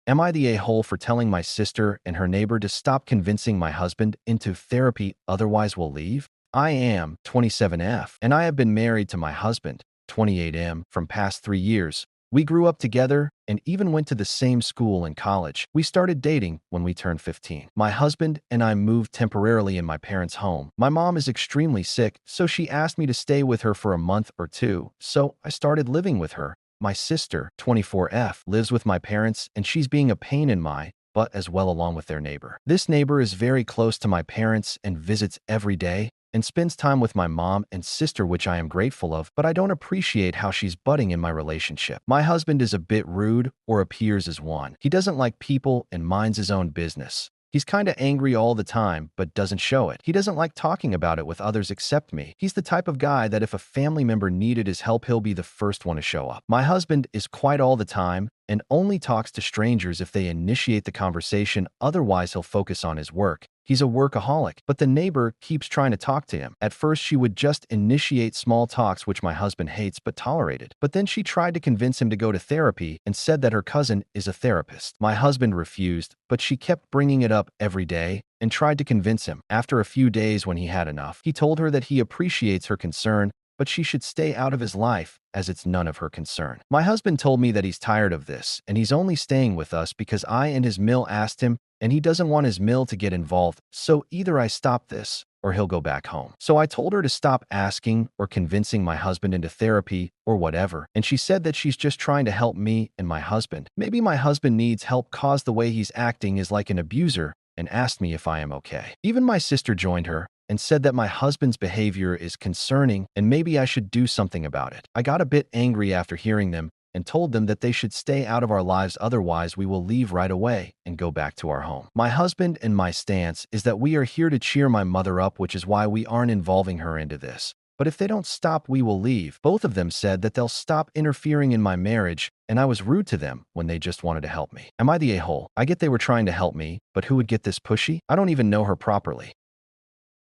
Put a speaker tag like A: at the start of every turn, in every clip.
A: Am I the a-hole for telling my sister and her neighbor to stop convincing my husband into therapy, otherwise we'll leave? I am 27F, and I have been married to my husband, 28M, from past 3 years. We grew up together and even went to the same school in college. We started dating when we turned 15. My husband and I moved temporarily in my parents' home. My mom is extremely sick, so she asked me to stay with her for a month or two, so I started living with her. My sister, 24F, lives with my parents and she's being a pain in my butt as well along with their neighbor. This neighbor is very close to my parents and visits every day and spends time with my mom and sister, which I am grateful of, but I don't appreciate how she's butting in my relationship. My husband is a bit rude or appears as one. He doesn't like people and minds his own business. He's kinda angry all the time, but doesn't show it. He doesn't like talking about it with others except me. He's the type of guy that if a family member needed his help, he'll be the first one to show up. My husband is quiet all the time and only talks to strangers if they initiate the conversation, otherwise he'll focus on his work. He's a workaholic, but the neighbor keeps trying to talk to him. At first, she would just initiate small talks, which my husband hates but tolerated. But then she tried to convince him to go to therapy and said that her cousin is a therapist. My husband refused, but she kept bringing it up every day and tried to convince him. After a few days, when he had enough, he told her that he appreciates her concern, but she should stay out of his life as it's none of her concern. My husband told me that he's tired of this and he's only staying with us because I and his mill asked him, and he doesn't want his mill to get involved, so either I stop this or he'll go back home. So I told her to stop asking or convincing my husband into therapy or whatever, and she said that she's just trying to help me and my husband. Maybe my husband needs help cause the way he's acting is like an abuser, and asked me if I am okay. Even my sister joined her and said that my husband's behavior is concerning and maybe I should do something about it. I got a bit angry after hearing them and told them that they should stay out of our lives, otherwise we will leave right away and go back to our home. My husband and my stance is that we are here to cheer my mother up, which is why we aren't involving her into this. But if they don't stop, we will leave. Both of them said that they'll stop interfering in my marriage, and I was rude to them when they just wanted to help me. Am I the a-hole? I get they were trying to help me, but who would get this pushy? I don't even know her properly.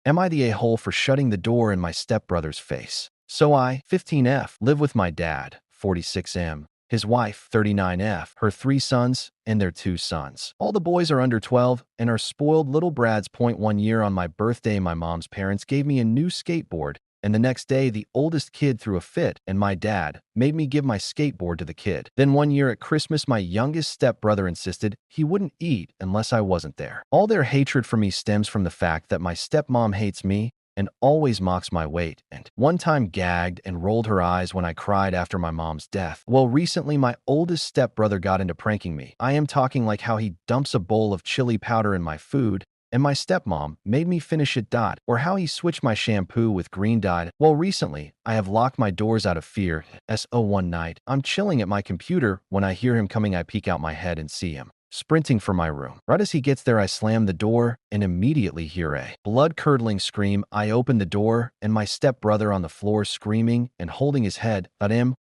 A: Am I the a-hole for shutting the door in my stepbrother's face? So I, 15F, live with my dad, 46M, his wife, 39F, her 3 sons, and their 2 sons. All the boys are under 12 and are spoiled little brads. 1 year on my birthday, my mom's parents gave me a new skateboard, and the next day the oldest kid threw a fit and my dad made me give my skateboard to the kid. Then 1 year at Christmas, my youngest stepbrother insisted he wouldn't eat unless I wasn't there. All their hatred for me stems from the fact that my stepmom hates me and always mocks my weight, and one time gagged and rolled her eyes when I cried after my mom's death. Well, recently my oldest stepbrother got into pranking me. I am talking like how he dumps a bowl of chili powder in my food and my stepmom made me finish it. Or how he switched my shampoo with green dye. Well, recently I have locked my doors out of fear. One night I'm chilling at my computer when I hear him coming. I peek out my head and see him sprinting for my room. Right as he gets there, I slam the door and immediately hear a blood-curdling scream. I open the door and my stepbrother on the floor screaming and holding his head.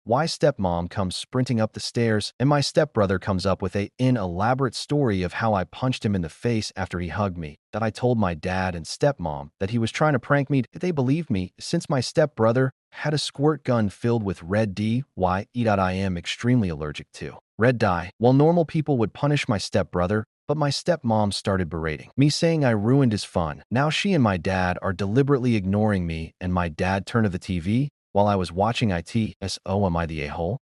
A: Why stepmom comes sprinting up the stairs, and my stepbrother comes up with an elaborate story of how I punched him in the face after he hugged me, that I told my dad and stepmom that he was trying to prank me. They believed me since my stepbrother had a squirt gun filled with red dye. I am extremely allergic to red dye. While normal people would punish my stepbrother, but my stepmom started berating me, saying I ruined his fun. Now she and my dad are deliberately ignoring me, and my dad turned to the TV while I was watching AITA. Am I the a-hole?